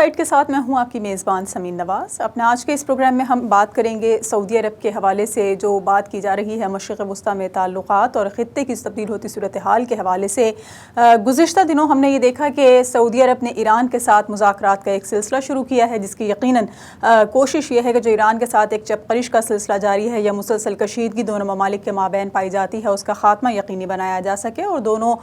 Site کے ساتھ میں ہوں آپ کی میزبان سمین نواز۔ اپنے آج کے اس پروگرام میں ہم بات کریں گے سعودی عرب کے حوالے سے جو بات کی جا رہی ہے مشرق وسطیٰ میں تعلقات اور خطے کی تبدیل ہوتی صورتحال کے حوالے سے۔ گزشتہ دنوں ہم نے یہ دیکھا کہ سعودی عرب نے ایران کے ساتھ مذاکرات کا ایک سلسلہ شروع کیا ہے، جس کی یقیناً کوشش یہ ہے کہ جو ایران کے ساتھ ایک چپقرش کا سلسلہ جاری ہے یا مسلسل کشیدگی دونوں ممالک کے مابین پائی جاتی ہے، اس کا خاتمہ یقینی بنایا جا سکے اور دونوں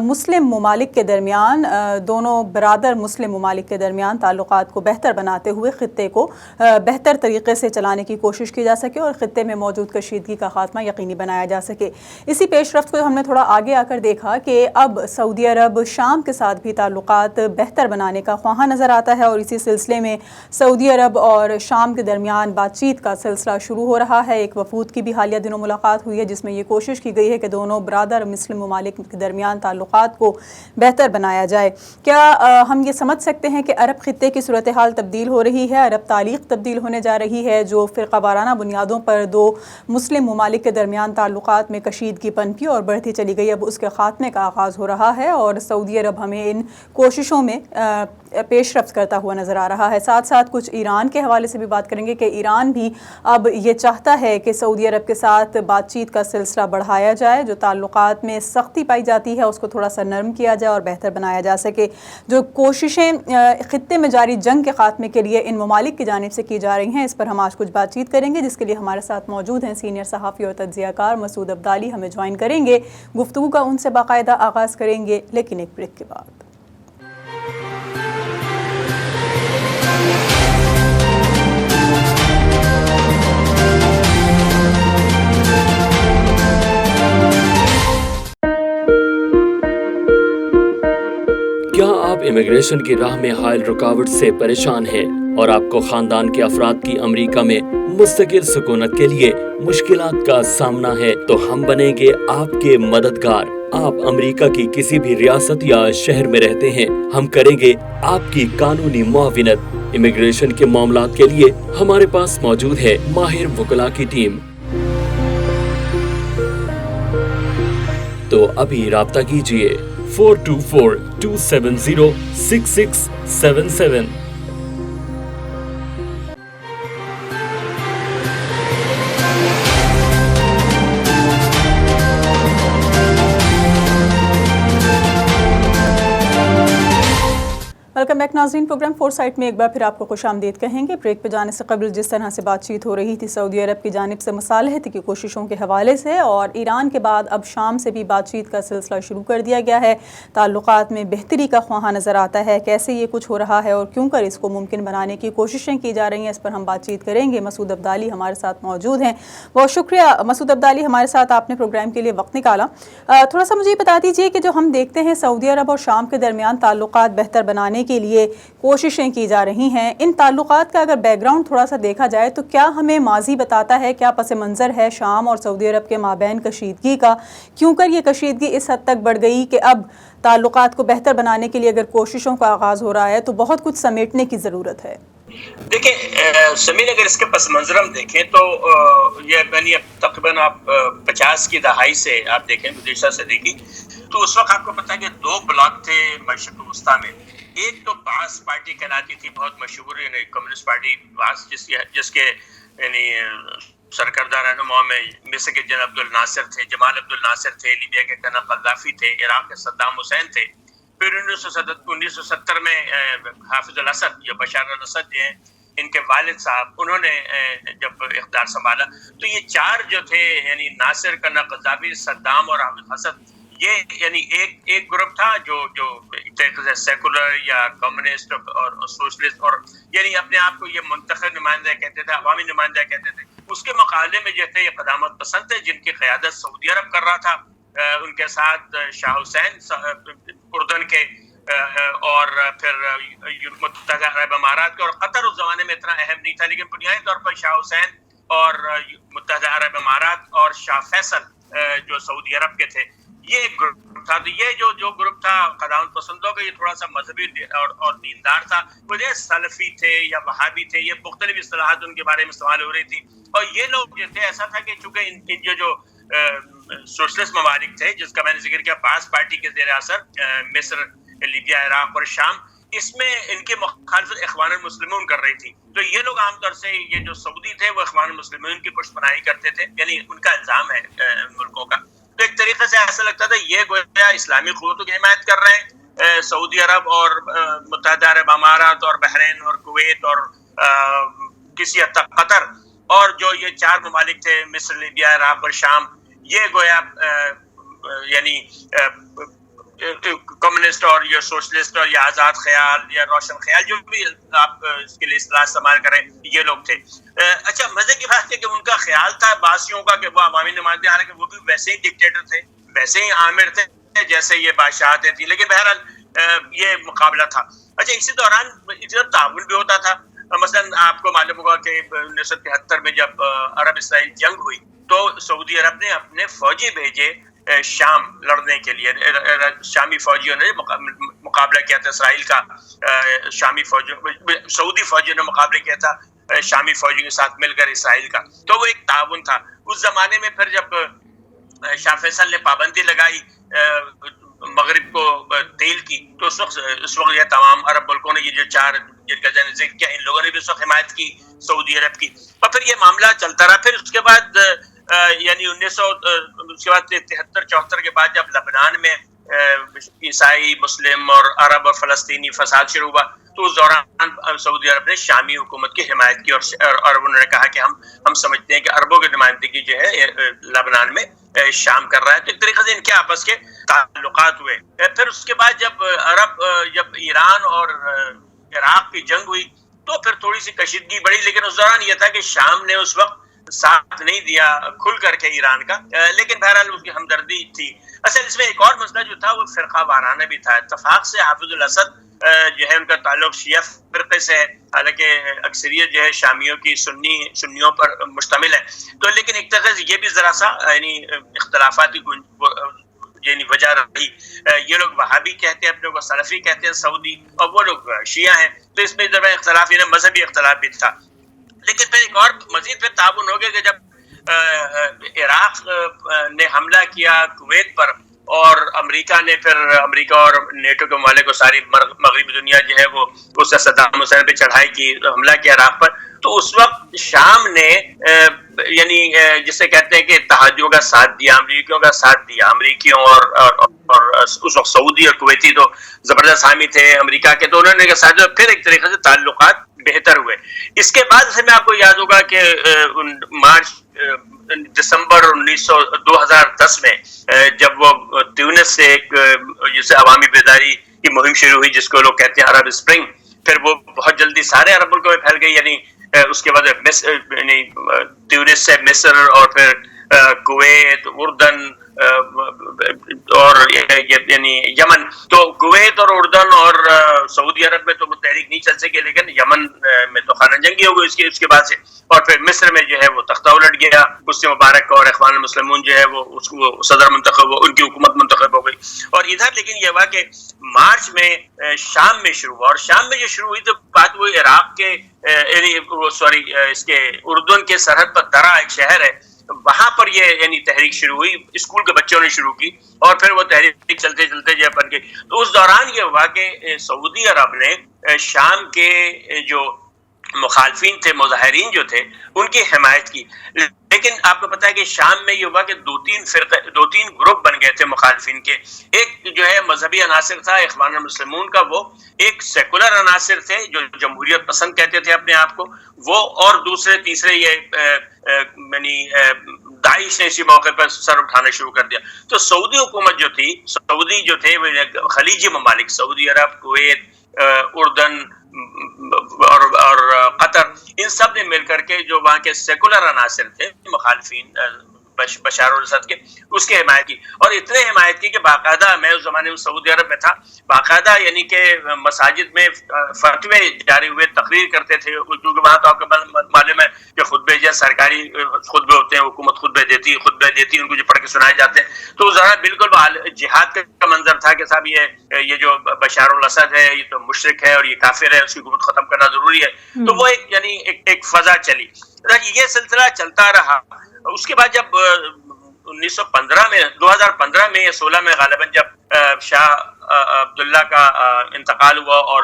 مسلم ممالک کے درمیان دونوں برادر مسلم ممالک کے درمیان تعلقات کو بہتر بناتے ہوئے خطے کو بہتر طریقے سے چلانے کی کوشش کی جا سکے اور خطے میں موجود کشیدگی کا خاتمہ یقینی بنایا جا سکے۔ اسی پیش رفت کو ہم نے تھوڑا آگے آ کر دیکھا کہ اب سعودی عرب شام کے ساتھ بھی تعلقات بہتر بنانے کا خواہاں نظر آتا ہے اور اسی سلسلے میں سعودی عرب اور شام کے درمیان بات چیت کا سلسلہ شروع ہو رہا ہے۔ ایک وفود کی بھی حالیہ دنوں ملاقات ہوئی ہے جس میں یہ کوشش کی گئی ہے کہ دونوں برادر مسلم ممالک کے درمیان تعلقات کو بہتر بنایا جائے۔ کیا ہم یہ سمجھ سکتے ہیں کہ عرب خطے کی صورتحال تبدیل ہو رہی ہے، عرب تاریخ تبدیل ہونے جا رہی ہے؟ جو فرقہ وارانہ بنیادوں پر دو مسلم ممالک کے درمیان تعلقات میں کشیدگی پنپی اور بڑھتی چلی گئی، اب اس کے خاتمے کا آغاز ہو رہا ہے اور سعودی عرب ہمیں ان کوششوں میں پیش رفت کرتا ہوا نظر آ رہا ہے۔ ساتھ ساتھ کچھ ایران کے حوالے سے بھی بات کریں گے کہ ایران بھی اب یہ چاہتا ہے کہ سعودی عرب کے ساتھ بات چیت کا سلسلہ بڑھایا جائے، جو تعلقات میں سختی پائی جاتی ہے اس کو تھوڑا سا نرم کیا جائے اور بہتر بنایا جا سکے۔ جو کوششیں خطے میں جاری جنگ کے خاتمے کے لیے ان ممالک کی جانب سے کی جا رہی ہیں، اس پر ہم آج کچھ بات چیت کریں گے، جس کے لیے ہمارے ساتھ موجود ہیں سینئر صحافی اور تجزیہ کار مسعود عبدالی، ہمیں جوائن کریں گے۔ گفتگو کا ان سے باقاعدہ آغاز کریں گے لیکن ایک بریک کے بعد۔ کیا آپ امیگریشن کی راہ میں حائل رکاوٹ سے پریشان ہیں اور آپ کو خاندان کے افراد کی امریکہ میں مستقل سکونت کے لیے مشکلات کا سامنا ہے؟ تو ہم بنیں گے آپ کے مددگار۔ آپ امریکہ کی کسی بھی ریاست یا شہر میں رہتے ہیں، ہم کریں گے آپ کی قانونی معاونت۔ امیگریشن کے معاملات کے لیے ہمارے پاس موجود ہے ماہر وکلاء کی ٹیم۔ تو ابھی رابطہ کیجیے 4242706677۔ ویلکم بیک ناظرین، پروگرام فور سائٹ میں ایک بار پھر آپ کو خوش آمدید کہیں گے۔ بریک پہ جانے سے قبل جس طرح سے بات چیت ہو رہی تھی سعودی عرب کی جانب سے مصالحت کی کوششوں کے حوالے سے اور ایران کے بعد اب شام سے بھی بات چیت کا سلسلہ شروع کر دیا گیا ہے، تعلقات میں بہتری کا خواہاں نظر آتا ہے۔ کیسے یہ کچھ ہو رہا ہے اور کیوں کر اس کو ممکن بنانے کی کوششیں کی جا رہی ہیں، اس پر ہم بات چیت کریں گے۔ مسعود عبدالی ہمارے ساتھ موجود ہیں، بہت شکریہ مسعود عبدالی ہمارے ساتھ آپ نے پروگرام کے لیے وقت نکالا۔ تھوڑا سا مجھے یہ بتا دیجیے کہ جو ہم دیکھتے ہیں سعودی عرب اور شام کے درمیان تعلقات بہتر بنانے کے لیے کوششیں کی جا رہی ہیں، ان تعلقات کا اگر بیک گراؤنڈ تھوڑا سا دیکھا جائے تو کیا ہمیں ماضی بتاتا ہے، کیا پس منظر ہے شام اور سعودی عرب کے مابین کشیدگی کا؟ کیوں کر یہ کشیدگی اس حد تک بڑھ گئی کہ اب تعلقات کو بہتر بنانے کے لیے اگر کوششوں کا آغاز ہو رہا ہے تو بہت کچھ سمیٹنے کی ضرورت ہے؟ دیکھیں سمیر، اگر اس کے پس منظر ہم دیکھیں تو یہ یعنی تقریباً آپ 50 کی دہائی سے آپ دیکھیں گزشتہ صدی کی، تو اس وقت آپ کو پتہ ہے کہ دو بلاک تھے مشرق وسطیٰ میں۔ ایک تو باعث پارٹی کہلاتی تھی، بہت مشہور یعنی کمیونسٹ پارٹی باعث، جس کے یعنی سرکردہ رہنما میں مثل کے جنرل عبد الناصر تھے، جمال عبد الناصر تھے، لیبیا کے جنرل قذافی تھے، عراق کے صدام حسین تھے۔ پھر 1970 میں حافظ الاسد یا بشار الاسد جو ہیں، ان کے والد صاحب، انہوں نے جب اقتدار سنبھالا تو یہ چار جو تھے یعنی ناصر، کرنا قذافی، صدام اور حافظ الاسد، یہ یعنی ایک گروپ تھا جو سیکولر یا کمیونسٹ اور سوشلسٹ اور یعنی اپنے آپ کو یہ منتخب نمائندہ کہتے تھے، عوامی نمائندہ کہتے تھے۔ اس کے مقابلے میں جو تھے یہ قدامت پسند تھے جن کی قیادت سعودی عرب کر رہا تھا، ان کے ساتھ شاہ حسین اردن کے، اور پھر متحدہ عرب امارات کے، اور قطر اس زمانے میں اتنا اہم نہیں تھا، لیکن بنیادی طور پر شاہ حسین اور متحدہ عرب امارات اور شاہ فیصل جو سعودی عرب کے تھے، یہ ایک گروپ تھا۔ تو یہ جو گروپ تھا قدامت پسندوں کا، یہ تھوڑا سا مذہبی اور دیندار تھا، وہ سلفی تھے یا وہابی تھے، یہ مختلف اصطلاحات ان کے بارے میں استعمال ہو رہی تھی۔ اور یہ لوگ جو تھے، ایسا تھا کہ چونکہ ان جو سوشلسٹ ممالک تھے جس کا میں نے ذکر کیا، باعث پارٹی کے زیر اثر مصر، لیبیا، عراق اور شام، اس میں ان کی مخالفت اخوان المسلمون کر رہی تھی. تو یہ لوگ عام طور سے یہ جو سعودی تھے وہ اخوان المسلمون کی پشت پناہی کرتے تھے، یعنی ان کا الزام ہے ملکوں کا. تو ایک طریقے سے ایسا لگتا تھا یہ گویا اسلامی قوتوں کی حمایت کر رہے ہیں، سعودی عرب اور متحدہ عرب امارات اور بحرین اور کویت اور کسی حد تک قطر، اور جو یہ 4 ممالک تھے مصر، لیبیا، عراق اور شام، یہ گویا یعنی کمیونسٹ اور یا سوشلسٹ اور یا آزاد خیال یا روشن خیال، جو بھی آپ اس کے لیے اصطلاح استعمال کریں، یہ لوگ تھے. اچھا مزے کی بات ہے کہ ان کا خیال تھا باسیوں کا کہ وہ عوامی نمائندے، حالانکہ وہ بھی ویسے ہی ڈکٹیٹر تھے، ویسے ہی آمر تھے جیسے یہ بادشاہتیں تھیں، لیکن بہرحال یہ مقابلہ تھا. اچھا اسی دوران تعاون بھی ہوتا تھا. مثلا آپ کو معلوم ہوگا کہ 1973 میں جب عرب اسرائیل جنگ ہوئی تو سعودی عرب نے اپنے فوجی بھیجے شام لڑنے کے لیے. شامی فوجیوں نے مقابلہ کیا تھا اسرائیل کا، شامی فوجیوں، سعودی فوجیوں نے مقابلہ کیا تھا شامی فوجیوں کے ساتھ مل کر اسرائیل کا. تو وہ ایک تعاون تھا. اس زمانے میں پھر جب شاہ فیصل نے پابندی لگائی مغرب کو تیل کی، تو اس وقت یہ تمام عرب ملکوں نے، یہ جو 4 جن کا ذکر کیا، ان لوگوں نے بھی اس وقت حمایت کی سعودی عرب کی. اور پھر یہ معاملہ چلتا رہا. پھر اس کے بعد یعنی 73-74 کے بعد جب لبنان میں عیسائی، مسلم اور عرب اور فلسطینی فساد شروع ہوا، تو اس دوران سعودی عرب نے شامی حکومت کی حمایت کی، اور انہوں نے کہا کہ ہم سمجھتے ہیں کہ عربوں کی نمائندگی جو ہے لبنان میں شام کر رہا ہے. تو ایک طریقے سے ان کے آپس کے تعلقات ہوئے. پھر اس کے بعد جب ایران اور عراق کی جنگ ہوئی تو پھر تھوڑی سی کشیدگی بڑھی، لیکن اس دوران یہ تھا کہ شام نے اس وقت ساتھ نہیں دیا کھل کر کے ایران کا، لیکن بہرحال اس کی ہمدردی تھی. اصل اس میں ایک اور مسئلہ جو تھا وہ فرقہ وارانہ بھی تھا. اتفاق سے حافظ الاسد جو ہے ان کا تعلق شیعہ فرقے سے ہے، حالانکہ اکثریت جو ہے شامیوں کی سنیوں پر مشتمل ہے. تو لیکن ایک طرح سے یہ بھی ذرا سا یعنی اختلافاتی یعنی وجہ رہی. یہ لوگ وہابی کہتے ہیں اپنے کو، سلفی کہتے ہیں سعودی، اور وہ لوگ شیعہ ہیں. تو اس میں ذرا اختلاف، یعنی مذہبی اختلاف بھی تھا. لیکن پھر ایک اور مزید پھر تعاون ہو گیا کہ جب عراق نے حملہ کیا کویت پر، اور امریکہ اور نیٹو کے ممالک کو، ساری مغربی دنیا جو ہے وہ اس سے صدام حسین پہ چڑھائی کی، حملہ کیا عراق پر. تو اس وقت شام نے یعنی جسے کہتے ہیں کہ اتحادیوں کا ساتھ دیا، امریکیوں کا ساتھ دیا. امریکیوں اور اس وقت سعودی اور کویتی تو زبردست حامی تھے امریکہ کے، تو انہوں نے ساتھ دیا. پھر ایک طریقے سے تعلقات بہتر ہوئے. اس کے بعد سے میں آپ کو یاد ہوگا کہ دسمبر 2010 میں جب وہ تیونس سے ایک جسے عوامی بیداری کی مہم شروع ہوئی، جس کو لوگ کہتے ہیں عرب اسپرنگ، پھر وہ بہت جلدی سارے عرب ملکوں میں پھیل گئی. یعنی اس کے بعد یعنی تیونس سے مصر اور پھر کویت، اردن اور یعنی یمن. تو کویت اور اردن اور سعودی عرب میں تو وہ تحریک نہیں چل سکی، لیکن یمن میں تو خانہ جنگی ہو گئی اس کے بعد سے. اور پھر مصر میں جو ہے وہ تختہ الٹ گیا اس سے مبارک، اور اخوان المسلمون جو ہے وہ اس کو صدر منتخب، ان کی حکومت منتخب ہو گئی. اور ادھر لیکن یہ ہوا کہ مارچ میں شام میں شروع ہوا، اور شام میں جو شروع ہوئی تو بات وہ عراق کے اس کے اردن کے سرحد پر درا ایک شہر ہے، وہاں پر یہ یعنی تحریک شروع ہوئی. اسکول کے بچوں نے شروع کی، اور پھر وہ تحریک چلتے چلتے جو بن گئی. تو اس دوران یہ ہوا کہ سعودی عرب نے شام کے جو مخالفین تھے، مظاہرین جو تھے، ان کی حمایت کی. لیکن آپ کو پتا ہے کہ شام میں یہ ہوا کہ دو تین گروپ بن گئے تھے مخالفین کے. ایک جو ہے مذہبی عناصر تھا اخوان المسلمون کا، وہ ایک سیکولر عناصر تھے جو جمہوریت پسند کہتے تھے اپنے آپ کو وہ، اور تیسرے یہ یعنی داعش نے اسی موقع پر سر اٹھانا شروع کر دیا. تو سعودی حکومت جو تھی، سعودی جو تھے وہ خلیجی ممالک، سعودی عرب، کویت، اردن اور قطر، ان سب نے مل کر کے جو وہاں کے سیکولر عناصر تھے مخالفین بشار الاسد کے، اس کی حمایت کی. اور اتنے حمایت کی کہ باقاعدہ، میں اس زمانے میں سعودی عرب میں تھا، باقاعدہ یعنی کہ مساجد میں فتوے جاری ہوئے، تقریر کرتے تھے، کیونکہ وہاں تو آپ کو معلوم ہے کہ خطبے جو سرکاری خطبے ہوتے ہیں، حکومت خطبے دیتی ان کو جو پڑھ کے سنائے جاتے ہیں. تو ذرا بالکل جہاد کا منظر تھا کہ صاحب یہ جو بشار الاسد ہے یہ تو مشرک ہے اور یہ کافر ہے، اس کی حکومت ختم کرنا ضروری ہے. تو وہ ایک یعنی ایک فضا چلی. یہ سلسلہ چلتا رہا. اس کے بعد جب 2015 میں یا 16 میں غالباً جب شاہ عبداللہ کا انتقال ہوا اور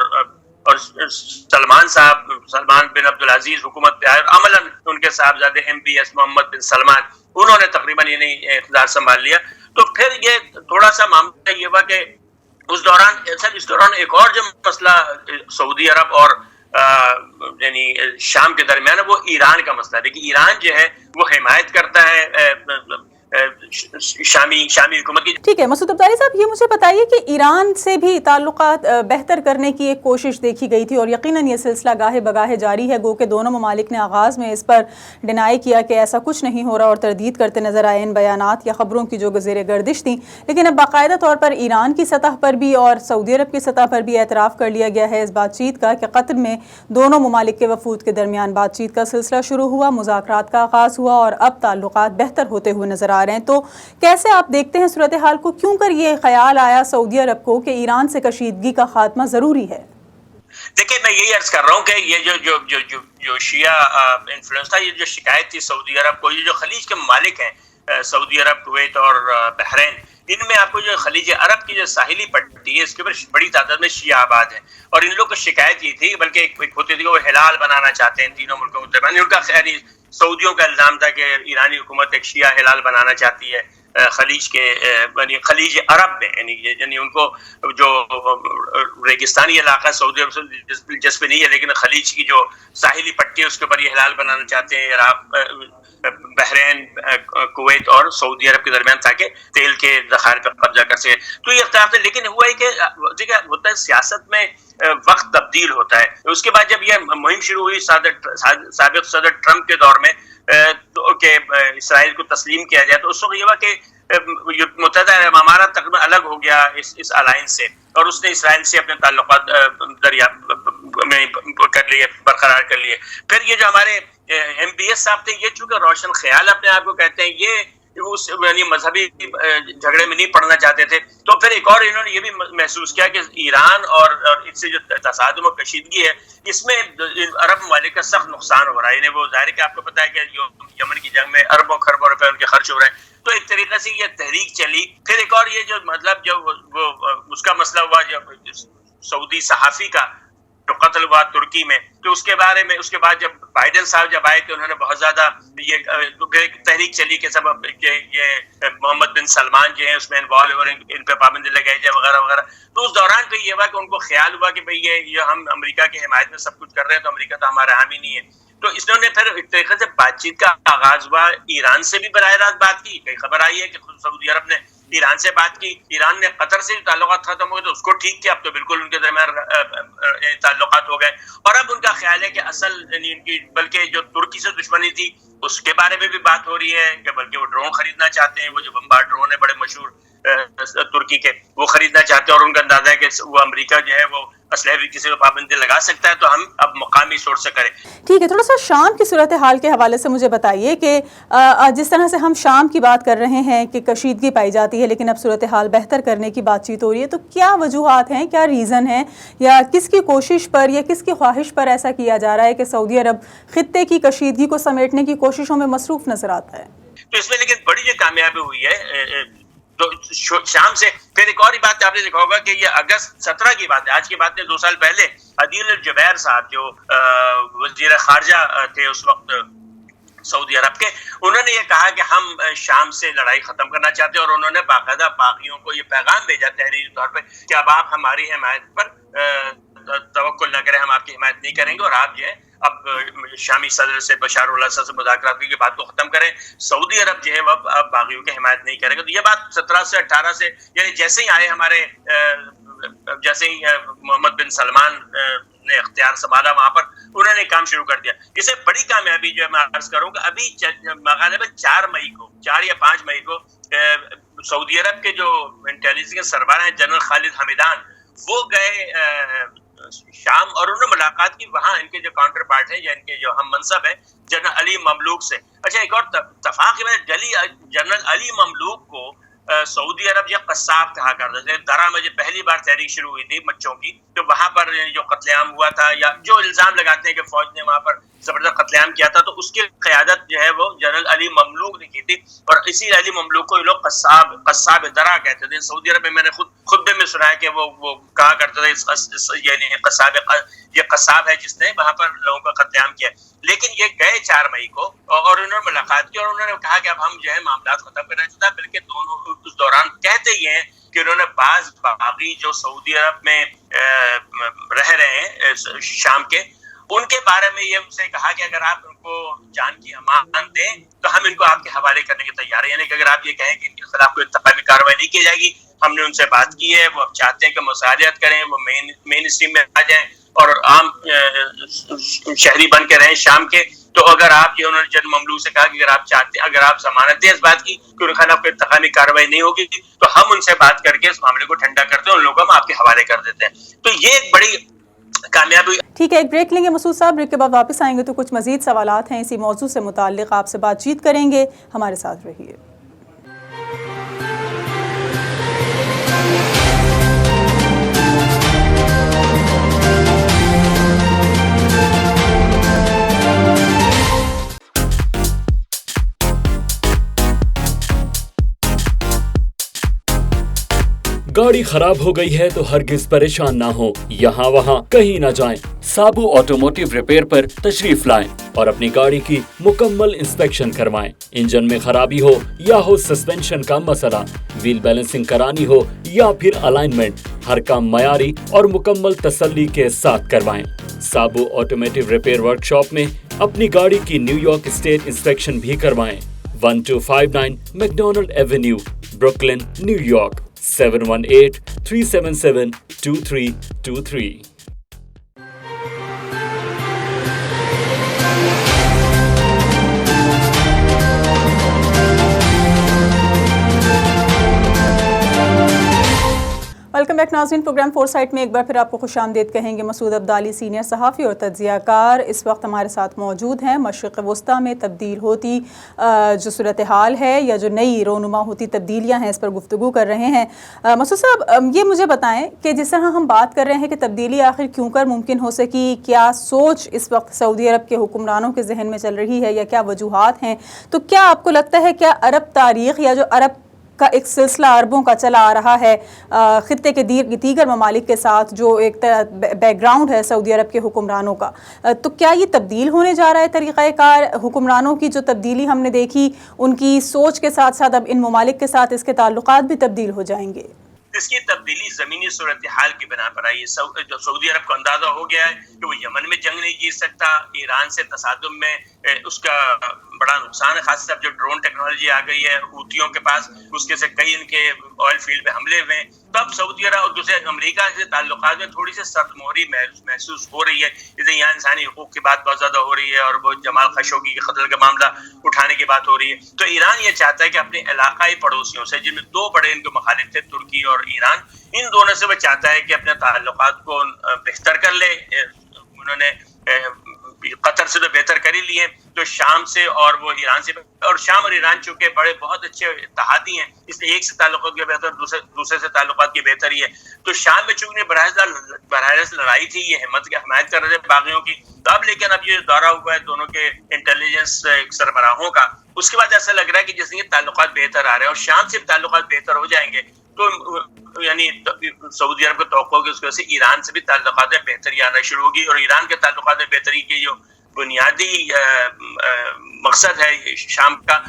سلمان بن عبدالعزیز حکومت پہ آئے، عملاً ان کے صاحبزادے MBS محمد بن سلمان انہوں نے تقریباً اقتدار سنبھال لیا. تو پھر یہ تھوڑا سا معاملہ یہ ہوا کہ اس دوران ایک اور جو مسئلہ سعودی عرب اور یعنی شام کے درمیان ہے وہ ایران کا مسئلہ ہے. دیکھیے ایران جو ہے وہ حمایت کرتا ہے شامی حکومت کی. ٹھیک ہے مسعود ابدالی صاحب، یہ مجھے بتائیے کہ ایران سے بھی تعلقات بہتر کرنے کی ایک کوشش دیکھی گئی تھی اور یقیناً یہ سلسلہ گاہے بگاہے جاری ہے، گو کہ دونوں ممالک نے آغاز میں اس پر ڈینائی کیا کہ ایسا کچھ نہیں ہو رہا اور تردید کرتے نظر آئے ان بیانات یا خبروں کی جو زیر گردش تھیں، لیکن اب باقاعدہ طور پر ایران کی سطح پر بھی اور سعودی عرب کی سطح پر بھی اعتراف کر لیا گیا ہے اس بات چیت کا کہ قطر میں دونوں ممالک کے وفود کے درمیان بات چیت کا سلسلہ شروع ہوا، مذاکرات کا آغاز ہوا اور اب تعلقات بہتر ہوتے ہوئے نظر آ رہے ہیں. تو کیسے آپ دیکھتے ہیں صورتحال کو؟ کیوں کر یہ خیال آیا سعودی عرب کو کہ ایران سے کشیدگی کا خاتمہ ضروری ہے؟ دیکھیں میں یہی عرض کر رہا ہوں کہ یہ جو شیعہ انفلوئنس تھا، یہ جو شکایت تھی سعودی عرب کو، یہ جو خلیج کے ممالک ہیں سعودی عرب، کویت اور بحرین، ان میں آپ کو جو خلیج عرب کی جو ساحلی پٹی ہے اس کے اوپر بڑی تعداد میں شیعہ آباد ہیں، اور ان لوگوں کو شکایت یہ تھی، بلکہ ایک ہوتی تھی کہ وہ ہلال بنانا چاہتے ہیں تینوں ملکوں کے درمیان. ان کا خیری سعودیوں کا الزام تھا کہ ایرانی حکومت ایک شیعہ ہلال بنانا چاہتی ہے خلیج کے خلیج عرب میں، یعنی ان کو جو ریگستانی علاقہ سعودی عرب سے دلچسپی نہیں ہے، لیکن خلیج کی جو ساحلی پٹی ہے اس کے اوپر یہ ہلال بنانا چاہتے ہیں عراق، بحرین، کویت اور سعودی عرب کے درمیان، تاکہ تیل کے ذخائر پر قبضہ کر سکے. تو یہ اختلاف ہے، لیکن ہوا ہے کہ ہوتا ہے سیاست میں وقت تبدیل ہوتا ہے. اس کے بعد جب یہ مہم شروع ہوئی سابق صدر ٹرمپ کے دور میں کہ اسرائیل کو تسلیم کیا جائے، تو اس وقت یہ ہوا کہ متحدہ عرب امارات تقریباً الگ ہو گیا اس الائنس سے، اور اس نے اسرائیل سے اپنے تعلقات برقرار کر لیے. پھر یہ جو ہمارے MBS صاحب تھے، یہ چونکہ روشن خیال اپنے آپ کو کہتے ہیں، یہ اس یعنی مذہبی جھگڑے میں نہیں پڑنا چاہتے تھے. تو پھر ایک اور انہوں نے یہ بھی محسوس کیا کہ ایران اور اس سے جو تصادم و کشیدگی ہے، اس میں عرب ممالک کا سخت نقصان ہو رہا ہے. وہ ظاہر ہے کہ آپ کو پتا ہے کہ یمن کی جنگ میں اربوں خربوں روپے ان کے خرچ ہو رہے ہیں. تو ایک طریقے سے یہ تحریک چلی. پھر ایک اور یہ جو مطلب جو وہ اس کا مسئلہ ہوا جب سعودی صحافی کا جو قتل ہوا ترکی میں، تو اس کے بارے میں اس کے بعد جب بائیڈن صاحب جب آئے تو انہوں نے بہت زیادہ یہ تحریک چلی کہ سب یہ محمد بن سلمان جو ہیں اس میں انوالو اور ان پہ پابندی لگائی جائے وغیرہ وغیرہ. تو اس دوران پہ یہ ہوا کہ ان کو خیال ہوا کہ بھئی یہ ہم امریکہ کی حمایت میں سب کچھ کر رہے ہیں، تو امریکہ تو ہمارا حامی نہیں ہے. تو اس نے پھر ایک طریقے سے بات چیت کا آغاز ہوا. ایران سے بھی براہ راست بات کی، کئی خبر آئی ہے کہ سعودی عرب نے ایران سے بات کی. ایران نے قطر سے تعلقات ختم ہوئے تو اس کو ٹھیک کیا، اب تو بالکل ان کے درمیان تعلقات ہو گئے. اور اب ان کا خیال ہے کہ اصل یعنی ان کی بلکہ جو ترکی سے دشمنی تھی اس کے بارے میں بھی بات ہو رہی ہے کہ بلکہ وہ ڈرون خریدنا چاہتے ہیں، وہ جو بمبار ڈرون ہے بڑے مشہور ترکی کے، وہ خریدنا چاہتے ہیں. اور ان کا اندازہ ہے کہ وہ امریکہ جو ہے وہ اسلحے بھی کسی کو پابندی لگا سکتا ہے، تو ہم اب مقامی سورس سے کریں. ٹھیک ہے، تھوڑا سا شام کی صورتحال کے حوالے سے مجھے بتائیے کہ جس طرح سے ہم شام کی بات کر رہے ہیں کہ کشیدگی پائی جاتی ہے لیکن اب صورتحال بہتر کرنے کی بات چیت ہو رہی ہے، تو کیا وجوہات ہیں، کیا ریزن ہیں، یا کس کی کوشش پر یا کس کی خواہش پر ایسا کیا جا رہا ہے کہ سعودی عرب خطے کی کشیدگی کو سمیٹنے کی کوششوں میں مصروف نظر آتا ہے؟ تو اس میں لیکن بڑی جو کامیابی ہوئی ہے تو شام سے. پھر ایک اور بات آپ نے دیکھا ہوگا کہ یہ اگست 17 کی بات ہے، آج کی بات ہے. 2 سال پہلے عدیل الجبیر صاحب جو وزیر خارجہ تھے اس وقت سعودی عرب کے، انہوں نے یہ کہا کہ ہم شام سے لڑائی ختم کرنا چاہتے ہیں، اور انہوں نے باقاعدہ باغیوں کو یہ پیغام بھیجا تحریری طور پہ کہ اب آپ ہماری حمایت پر توکل نہ کریں، ہم آپ کی حمایت نہیں کریں گے، اور آپ جو ہے اب شامی صدر سے بشار الاسد سے مذاکرات کی بات کو ختم کریں. سعودی عرب جو ہے وہ اب باغیوں کی حمایت نہیں کرے گا. تو یہ بات 17 سے 18 سے یعنی جیسے ہی آئے ہمارے جیسے ہی محمد بن سلمان نے اختیار سنبھالا وہاں پر انہوں نے کام شروع کر دیا. اسے بڑی کامیابی جو ہے میں عرض کروں کہ ابھی غالباً 4 یا 5 مئی کو سعودی عرب کے جو انٹیلیجنس کے سربراہ ہیں جنرل خالد حمیدان، وہ گئے شام اور انہوں نے ملاقات کی وہاں ان کے جو کاؤنٹر پارٹ ہیں یا ان کے جو ہم منصب ہیں جنرل علی مملوک سے. اچھا ایک اور اتفاق ہے، جنرل علی مملوک کو سعودی عرب یا قصاب کہا کرتا تھا. درا میں جو پہلی بار تحریک شروع ہوئی تھی مچھوں کی، تو وہاں پر جو قتل عام ہوا تھا یا جو الزام لگاتے ہیں کہ فوج نے وہاں پر زبردست قتل عام کیا تھا، تو اس کی قیادت جو ہے وہ جنرل علی مملوک نے کی تھی. اور اسی علی مملوک کو یہ لوگ قصاب درا کہتے تھے. سعودی عرب میں میں نے خود خطبے میں سنا ہے کہ وہ کہا کرتا تھا یعنی یہ قصاب ہے جس نے وہاں پر لوگوں کا قتل عام کیا. لیکن یہ گئے 4 مئی کو اور انہوں نے ملاقات کی اور انہوں نے کہا کہ اب ہم جو ہے معاملات ختم کرنا چاہتا ہے. بلکہ دونوں اس دوران کہتے ہی ہیں کہ انہوں نے بعض باغی جو سعودی عرب میں رہ رہے ہیں شام کے، ان کے بارے میں یہ ان سے کہا کہ اگر آپ ان کو جان کی امان دیں تو ہم ان کو آپ کے حوالے کرنے کے تیار ہیں. یعنی کہ اگر آپ یہ کہیں کہ ان کے خلاف کوئی انتقامی کارروائی نہیں کی جائے گی، ہم نے ان سے بات کی ہے، وہ اب چاہتے ہیں کہ مصالحت کریں، وہ مین اسٹریم میں آ جائیں اور عام شہری بن کے رہیں شام کے. تو اگر آپ یہ، انہوں نے جن مملوک سے کہا کہ اگر آپ چاہتے ہیں، اگر آپ ضمانت دیں اس بات کی کہ ان کے خلاف کوئی انتقامی کارروائی نہیں ہوگی تو ہم ان سے بات کر کے اس معاملے کو ٹھنڈا کرتے ہیں، ان لوگوں کو ہم آپ کے حوالے کر دیتے ہیں. تو یہ ایک بڑی کامیابی. ٹھیک ہے، ایک بریک لیں گے مسعود صاحب، بریک کے بعد واپس آئیں گے تو کچھ مزید سوالات ہیں اسی موضوع سے متعلق، آپ سے بات چیت کریں گے، ہمارے ساتھ رہیے. گاڑی خراب ہو گئی ہے تو ہرگز پریشان نہ ہو، یہاں وہاں کہیں نہ جائیں، سابو آٹوموٹیو ریپیئر پر تشریف لائیں اور اپنی گاڑی کی مکمل انسپیکشن کروائیں. انجن میں خرابی ہو یا ہو سسپینشن کا مسئلہ، ویل بیلنسنگ کرانی ہو یا پھر الائنمنٹ، ہر کام معیاری اور مکمل تسلی کے ساتھ کروائیں. سابو آٹوموٹیو ریپیئر ورکشاپ میں اپنی گاڑی کی نیو یارک اسٹیٹ انسپیکشن بھی کروائیں. 1259 McDonald avenue, Brooklyn, new York. 718-377-2323. Welcome back ناظرین، پروگرام فور سائٹ میں ایک بار پھر آپ کو خوش آمدید کہیں گے. مسعود عبدالی سینئر صحافی اور تجزیہ کار اس وقت ہمارے ساتھ موجود ہیں. مشرق وسطیٰ میں تبدیل ہوتی جو صورتحال ہے یا جو نئی رونما ہوتی تبدیلیاں ہیں، اس پر گفتگو کر رہے ہیں. مسعود صاحب، یہ مجھے بتائیں کہ جس طرح ہم بات کر رہے ہیں کہ تبدیلی آخر کیوں کر ممکن ہو سکی، کیا سوچ اس وقت سعودی عرب کے حکمرانوں کے ذہن میں چل رہی ہے یا کیا وجوہات ہیں، تو کیا آپ کو لگتا ہے کیا عرب تاریخ یا جو عرب کا ایک سلسلہ عربوں کا چلا آ رہا ہے خطے کے دیگر ممالک کے ساتھ، جو ایک بیک گراؤنڈ ہے سعودی عرب کے حکمرانوں کا، تو کیا یہ تبدیل ہونے جا رہا ہے طریقہ کار؟ حکمرانوں کی جو تبدیلی ہم نے دیکھی، ان کی سوچ کے ساتھ ساتھ اب ان ممالک کے ساتھ اس کے تعلقات بھی تبدیل ہو جائیں گے؟ اس کی تبدیلی زمینی صورتحال کی بنا پر آئی ہے. جو سعودی عرب کو اندازہ ہو گیا ہے کہ وہ یمن میں جنگ نہیں جیت سکتا، ایران سے تصادم میں اس کا بڑا نقصان ہے، خاص طور جو ڈرون ٹیکنالوجی آ گئی ہے حوثیوں کے پاس، اس کے سے کئی ان کے آئل فیلڈ پہ حملے ہوئے ہیں. تو اب سعودی عرب اور دوسرے امریکہ سے تعلقات میں تھوڑی سی سرد مہری محسوس ہو رہی ہے. جیسے یہاں انسانی حقوق کی بات بہت زیادہ ہو رہی ہے اور وہ جمال خشوگی کے قتل کا معاملہ اٹھانے کی بات ہو رہی ہے. تو ایران یہ چاہتا ہے کہ اپنے علاقائی پڑوسیوں سے، جن میں 2 بڑے ان کے مخالف تھے، ترکی اور ایران، ان دونوں سے وہ چاہتا ہے کہ اپنے تعلقات کو بہتر کر لے. انہوں نے قطر سے تو بہتر کر ہی لیے، تو شام سے اور وہ ایران سے، اور شام اور ایران چونکہ بڑے بہت اچھے اتحادی ہیں، اس لیے ایک سے تعلقات کی بہتر، دوسرے سے تعلقات کی بہتری ہے. تو شام میں چونکہ براہ راست لڑائی تھی، یہ حمایت کر رہے تھے باغیوں کی. تو اب لیکن اب یہ دورہ ہوا ہے دونوں کے انٹیلیجنس سربراہوں کا، اس کے بعد ایسا لگ رہا ہے کہ جیسے یہ تعلقات بہتر آ رہے ہیں اور شام سے تعلقات بہتر ہو جائیں گے تو یعنی سعودی عرب کو توقع کہ اس کی وجہ سے ایران سے بھی تعلقات میں بہتری آنا شروع ہوگی. اور ایران کے تعلقات میں بہتری کی جو بنیادی مقصد ہے شام کا،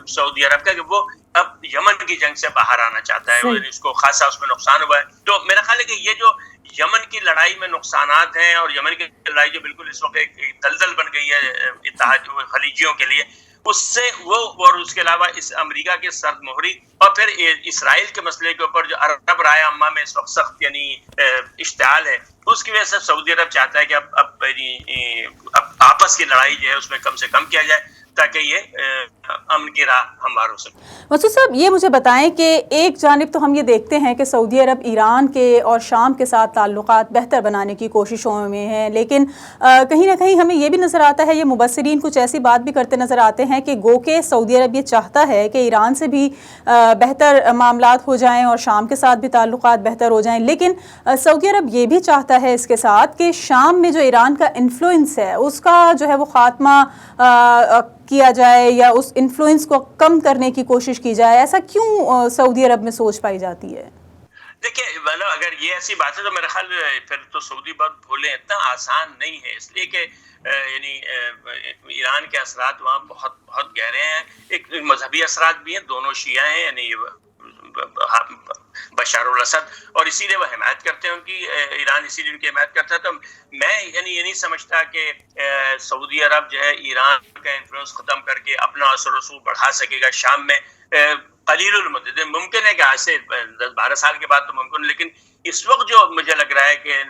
سعودی عرب کا، کہ وہ اب یمن کی جنگ سے باہر آنا چاہتا ہے. اس کو خاصا اس میں نقصان ہوا ہے. تو میرا خیال ہے کہ یہ جو یمن کی لڑائی میں نقصانات ہیں، اور یمن کی لڑائی جو بالکل اس وقت ایک دلدل بن گئی ہے اتحاد خلیجیوں کے لیے، اس سے وہ، اور اس کے علاوہ اس امریکہ کے سرد مہری اور پھر اسرائیل کے مسئلے کے اوپر جو عرب رائے عامہ میں اس وقت سخت یعنی اشتعال ہے، اس کی وجہ سے سعودی عرب چاہتا ہے کہ اب آپس کی لڑائی جو ہے اس میں کم سے کم کیا جائے تاکہ یہ امن کی راہ ہموار ہو سکے. مسعود صاحب، یہ مجھے بتائیں کہ ایک جانب تو ہم یہ دیکھتے ہیں کہ سعودی عرب ایران کے اور شام کے ساتھ تعلقات بہتر بنانے کی کوششوں میں ہیں، لیکن کہیں نہ کہیں ہمیں یہ بھی نظر آتا ہے، یہ مبصرین کچھ ایسی بات بھی کرتے نظر آتے ہیں کہ گو کہ سعودی عرب یہ چاہتا ہے کہ ایران سے بھی بہتر معاملات ہو جائیں اور شام کے ساتھ بھی تعلقات بہتر ہو جائیں، لیکن سعودی عرب یہ بھی چاہتا ہے اس کے ساتھ کہ شام میں جو ایران کا انفلوئنس ہے اس کا جو ہے وہ خاتمہ کیا جائے یا اس انفلوئنس کو کم کرنے کی کوشش کی جائے. ایسا کیوں سعودی عرب میں سوچ پائی جاتی ہے؟ دیکھیے مطلب اگر یہ ایسی بات ہے تو میرا خیال پھر تو سعودی بات بھولیں اتنا آسان نہیں ہے، اس لیے کہ یعنی ایران کے اثرات وہاں بہت بہت گہرے ہیں. ایک مذہبی اثرات بھی ہیں، دونوں شیعہ ہیں، یعنی بشار الاسد، اور اسی لیے وہ حمایت کرتے ہیں ان کی، ایران اسی لیے ان کی حمایت کرتا ہے. تو میں یعنی یہ نہیں سمجھتا کہ سعودی عرب جو ہے ایران کا انفلوئنس ختم کر کے اپنا اثر و رسوخ بڑھا سکے گا شام میں. قلیل المدت ممکن ہے کہ آج سے 10-12 سال کے بعد تو ممکن، لیکن اس وقت جو مجھے لگ رہا ہے کہ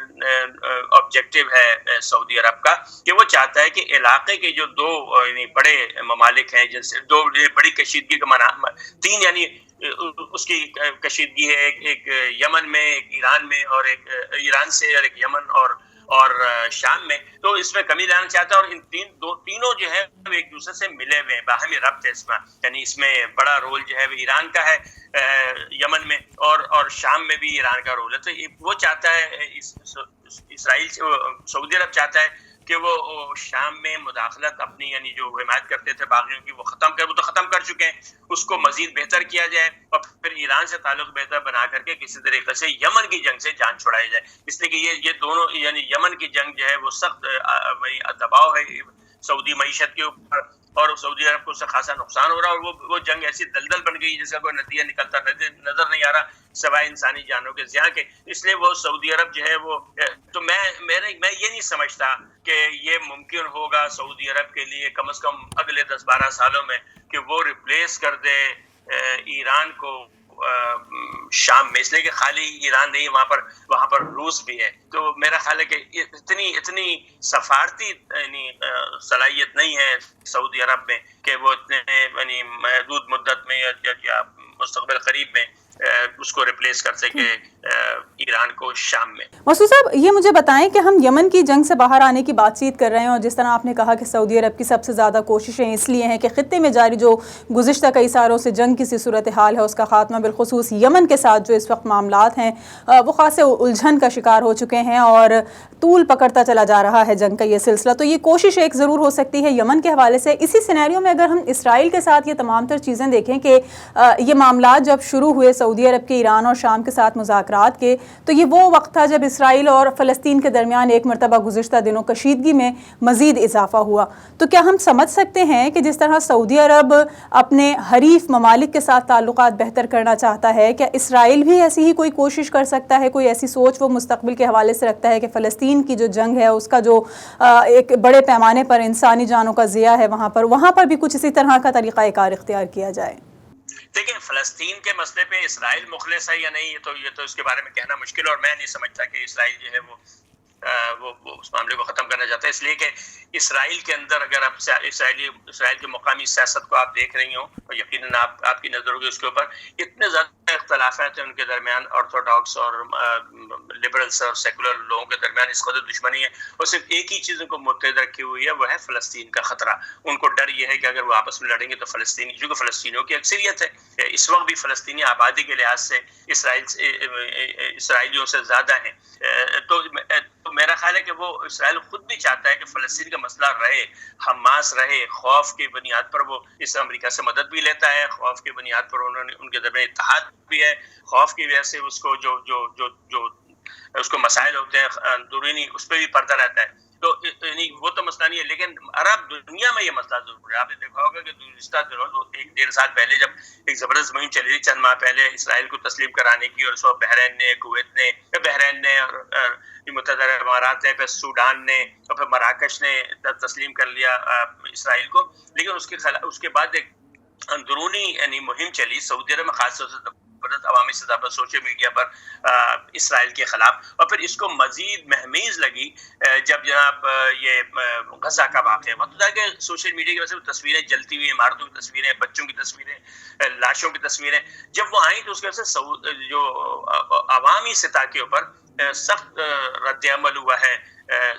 آبجیکٹو ہے سعودی عرب کا کہ وہ چاہتا ہے کہ علاقے کے جو دو یعنی بڑے ممالک ہیں، جن سے دو بڑی کشیدگی کا تین یعنی اس کی کشیدگی ہے، ایک یمن میں، ایک ایران میں، اور ایک ایران سے، اور ایک یمن اور شام میں. تو اس میں کمی لانا چاہتا ہے، اور ان تینوں جو ہے ایک دوسرے سے ملے ہوئے ہیں، باہمی ربط ہے اس میں. یعنی اس میں بڑا رول جو ہے وہ ایران کا ہے یمن میں، اور شام میں بھی ایران کا رول ہے. تو وہ چاہتا ہے اسرائیل، سعودی عرب چاہتا ہے کہ وہ شام میں مداخلت اپنی یعنی جو حمایت کرتے تھے باغیوں کی وہ تو ختم کر چکے ہیں، اس کو مزید بہتر کیا جائے، اور پھر ایران سے تعلق بہتر بنا کر کے کسی طریقے سے یمن کی جنگ سے جان چھڑائی جائے. اس لیے کہ یہ دونوں یعنی یمن کی جنگ جو ہے وہ سخت دباؤ ہے سعودی معیشت کے اوپر، اور سعودی عرب کو اس سے خاصا نقصان ہو رہا ہے، اور وہ جنگ ایسی دلدل بن گئی جس کا کوئی نتیجہ نکلتا نظر نہیں آ رہا سوائے انسانی جانوں کے زیاں کے. اس لیے وہ سعودی عرب جو ہے وہ تو میں یہ نہیں سمجھتا کہ یہ ممکن ہوگا سعودی عرب کے لیے کم از کم اگلے 10-12 سالوں میں کہ وہ ریپلیس کر دے ایران کو شام میں. اس لیے کہ خالی ایران نہیں، وہاں پر روس بھی ہے. تو میرا خیال ہے کہ اتنی سفارتی یعنی صلاحیت نہیں ہے سعودی عرب میں کہ وہ اتنے یعنی محدود مدت میں یا مستقبل قریب میں اس کو ریپلیس کر سکے ایران کو شام میں. مسعود صاحب یہ مجھے بتائیں کہ ہم یمن کی جنگ سے باہر آنے کی بات چیت کر رہے ہیں، اور جس طرح آپ نے کہا کہ سعودی عرب کی سب سے زیادہ کوششیں اس لیے ہیں کہ خطے میں جاری جو گزشتہ کئی سالوں سے جنگ کی سی صورتحال ہے اس کا خاتمہ، بالخصوص یمن کے ساتھ جو اس وقت معاملات ہیں وہ خاصے الجھن کا شکار ہو چکے ہیں اور طول پکڑتا چلا جا رہا ہے جنگ کا یہ سلسلہ. تو یہ کوشش ایک ضرور ہو سکتی ہے یمن کے حوالے سے. اسی سینیریو میں اگر ہم اسرائیل کے ساتھ یہ تمام تر چیزیں دیکھیں کہ یہ معاملات جب شروع ہوئے سعودی عرب کے ایران اور شام کے ساتھ مذاکرات کے، تو یہ وہ وقت تھا جب اسرائیل اور فلسطین کے درمیان ایک مرتبہ گزشتہ دنوں کشیدگی میں مزید اضافہ ہوا. تو کیا ہم سمجھ سکتے ہیں کہ جس طرح سعودی عرب اپنے حریف ممالک کے ساتھ تعلقات بہتر کرنا چاہتا ہے، کیا اسرائیل بھی ایسی ہی کوئی کوشش کر سکتا ہے، کوئی ایسی سوچ وہ مستقبل کے حوالے سے رکھتا ہے کہ فلسطین کی جو جنگ ہے اس کا جو ایک بڑے پیمانے پر انسانی جانوں کا ضیاع ہے وہاں پر بھی کچھ اسی طرح کا طریقہ کار اختیار کیا جائے؟ دیکھیں فلسطین کے مسئلے پہ اسرائیل مخلص ہے یا نہیں، یہ تو اس کے بارے میں کہنا مشکل، اور میں نہیں سمجھتا کہ اسرائیل جو ہے وہ اس معاملے کو ختم کرنا چاہتا ہے. اس لیے کہ اسرائیل کے اندر اگر آپ اسرائیل کے مقامی سیاست کو آپ دیکھ رہی ہوں، اور یقیناً آپ کی نظر ہوگی اس کے اوپر، اتنے زیادہ اختلافات ہیں ان کے درمیان، آرتھوڈاکس اور لبرلس اور سیکولر لوگوں کے درمیان اس قدر دشمنی ہے، اور صرف ایک ہی چیز کو متحد رکھی ہوئی ہے، وہ ہے فلسطین کا خطرہ. ان کو ڈر یہ ہے کہ اگر وہ آپس میں لڑیں گے تو جو کہ فلسطینیوں کی اکثریت ہے اس وقت بھی، فلسطینی آبادی کے لحاظ سے اسرائیلیوں سے زیادہ ہیں. تو میرا خیال ہے کہ وہ اسرائیل خود بھی چاہتا ہے کہ فلسطین کا مسئلہ رہے، حماس رہے. خوف کی بنیاد پر وہ اس امریکہ سے مدد بھی لیتا ہے، خوف کی بنیاد پر انہوں نے ان کے درمیان اتحاد بھی ہے، خوف کی وجہ سے اس کو جو اس کو مسائل ہوتے ہیں اندرونی اس پہ بھی پردہ رہتا ہے. تو یعنی وہ تو مسئلہ نہیں ہے، لیکن عرب دنیا میں یہ مسئلہ ضرور ہے. آپ نے دیکھا ہوگا کہ گزشتہ دنوں 1-1.5 سال پہلے جب ایک زبردست مہم چلی تھی چند ماہ پہلے اسرائیل کو تسلیم کرانے کی، اور اس وقت بحرین نے، کویت نے، اور متحدہ عرب امارات نے، پھر سوڈان نے، اور پھر مراکش نے تسلیم کر لیا اسرائیل کو. لیکن اس کے بعد ایک اندرونی یعنی مہم چلی سعودی عرب میں، خاص طور سے عوامی سطح پر، سوشل میڈیا پر اسرائیل کے خلاف. اور پھر اس کو مزید مہمیز لگی جب جناب یہ غزہ کا واقعہ مطلب کہ سوشل میڈیا کی وجہ سے تصویریں جلتی ہوئی عمارتوں کی تصویریں، بچوں کی تصویریں، لاشوں کی تصویریں جب وہ آئیں تو اس کی وجہ سے جو عوامی سطح کے اوپر سخت رد عمل ہوا ہے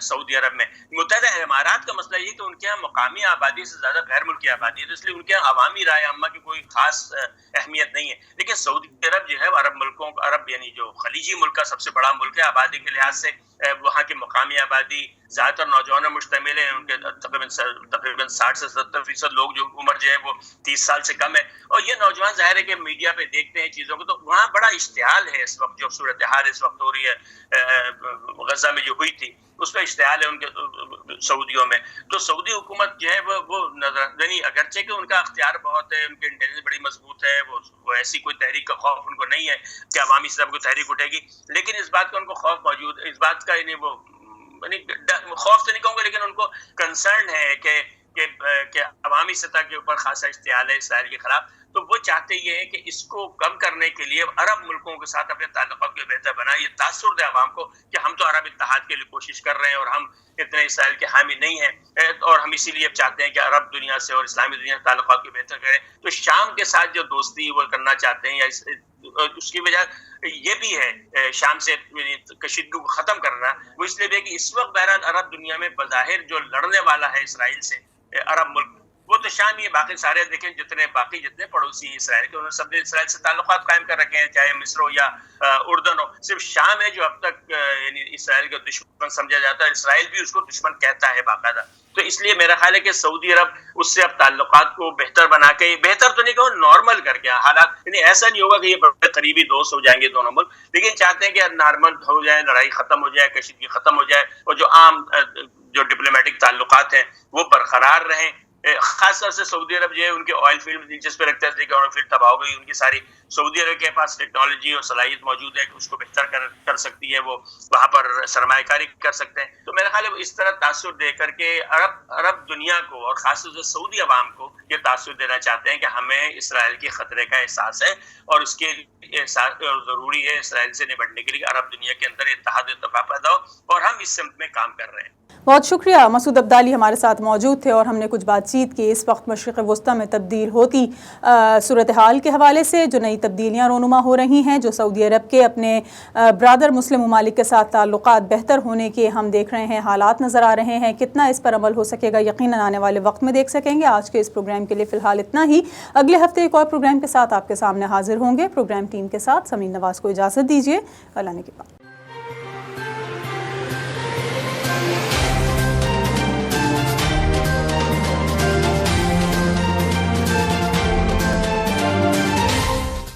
سعودی عرب میں. متحدہ امارات کا مسئلہ یہ کہ ان کے یہاں مقامی آبادی سے زیادہ غیر ملکی آبادی ہے، تو اس لیے ان کے یہاں عوامی رائے عامہ کی کوئی خاص اہمیت نہیں ہے. لیکن سعودی عرب جو ہے عرب یعنی جو خلیجی ملک کا سب سے بڑا ملک ہے آبادی کے لحاظ سے، وہاں کی مقامی آبادی زیادہ تر نوجوان مشتمل ہے، ان کے تقریباً 60 سے 70% لوگ جو عمر جو ہے وہ 30 سال سے کم ہے. اور یہ نوجوان ظاہر ہے کہ میڈیا پہ دیکھتے ہیں چیزوں کو، تو وہاں بڑا اشتعال ہے اس وقت. جو صورتحال اس وقت ہو رہی ہے غزہ میں جو ہوئی تھی، اس کا اشتعال ہے ان کے سعودیوں میں. تو سعودی حکومت جو ہے وہ یعنی اگرچہ کہ ان کا اختیار بہت ہے، ان کی انٹیلیجنس بڑی مضبوط ہے، وہ ایسی کوئی تحریک کا خوف ان کو نہیں ہے کہ عوامی سطح پر کوئی تحریک اٹھے گی، لیکن اس بات کا ان کو خوف موجود ہے، اس بات کا یعنی وہ خوف تو نہیں کہوں گا، لیکن ان کو کنسرن ہے کہ عوامی سطح کے اوپر خاصا اشتعال ہے اسرائیل کے خلاف. تو وہ چاہتے یہ ہیں کہ اس کو کم کرنے کے لیے عرب ملکوں کے ساتھ اپنے تعلقات کو بہتر بنائے. یہ تاثر دے عوام کو کہ ہم تو عرب اتحاد کے لیے کوشش کر رہے ہیں اور ہم اتنے اسرائیل کے حامی نہیں ہیں، اور ہم اسی لیے چاہتے ہیں کہ عرب دنیا سے اور اسلامی دنیا کے تعلقات کو بہتر کریں. تو شام کے ساتھ جو دوستی وہ کرنا چاہتے ہیں، یا اس کی وجہ یہ بھی ہے شام سے کشیدگی کو ختم کرنا. وہ اس لیے بھی ہے کہ اس وقت بہرحال عرب دنیا میں بظاہر جو لڑنے والا ہے اسرائیل سے عرب ملک، وہ تو شام ہی. باقی سارے دیکھیں جتنے پڑوسی اسرائیل کے، انہوں نے سب نے اسرائیل سے تعلقات قائم کر رکھے ہیں، چاہے مصر ہو یا اردن ہو. صرف شام ہے جو اب تک یعنی اسرائیل کا دشمن سمجھا جاتا ہے، اسرائیل بھی اس کو دشمن کہتا ہے باقاعدہ. تو اس لیے میرا خیال ہے کہ سعودی عرب اس سے اب تعلقات کو بہتر بنا کے، بہتر تو نہیں کہوں، نارمل کر کے حالات، یعنی ایسا نہیں ہوگا کہ یہ بڑے قریبی دوست ہو جائیں گے دونوں ملک، لیکن چاہتے ہیں کہ نارمل ہو جائے، لڑائی ختم ہو جائے، کشیدگی ختم ہو جائے، اور جو عام جو ڈپلومیٹک تعلقات ہیں وہ برقرار رہیں. خاص طور سے سعودی عرب جو ہے ان کے آئل فیلڈ میں دلچسپی رکھتا ہے، اس لیے کہ آئل فیلڈ تباہ ہو گئی ان کی ساری. سعودی عرب کے پاس ٹیکنالوجی اور صلاحیت موجود ہے کہ اس کو بہتر کر سکتی ہے، وہ وہاں پر سرمایہ کاری کر سکتے ہیں. تو میرا خیال ہے اس طرح تاثر دے کر کے عرب دنیا کو اور خاص طور سے سعودی عوام کو یہ تاثر دینا چاہتے ہیں کہ ہمیں اسرائیل کے خطرے کا احساس ہے، اور اس کے احساس ضروری ہے اسرائیل سے نمٹنے کے لیے کہ عرب دنیا کے اندر اتحاد و اتفاق پیدا ہو، اور ہم اس سمت میں کام کر رہے ہیں. بہت شکریہ. مسعود عبدالی ہمارے ساتھ موجود تھے اور ہم نے کچھ بات چیت کی اس وقت مشرق وسطیٰ میں تبدیل ہوتی صورتحال کے حوالے سے، جو نئی تبدیلیاں رونما ہو رہی ہیں، جو سعودی عرب کے اپنے برادر مسلم ممالک کے ساتھ تعلقات بہتر ہونے کے ہم دیکھ رہے ہیں، حالات نظر آ رہے ہیں. کتنا اس پر عمل ہو سکے گا یقیناً آنے والے وقت میں دیکھ سکیں گے. آج کے اس پروگرام کے لیے فی الحال اتنا ہی. اگلے ہفتے ایک اور پروگرام کے ساتھ آپ کے سامنے حاضر ہوں گے. پروگرام ٹیم کے ساتھ سمین نواز کو اجازت دیجیے. اللہ نے کے بعد.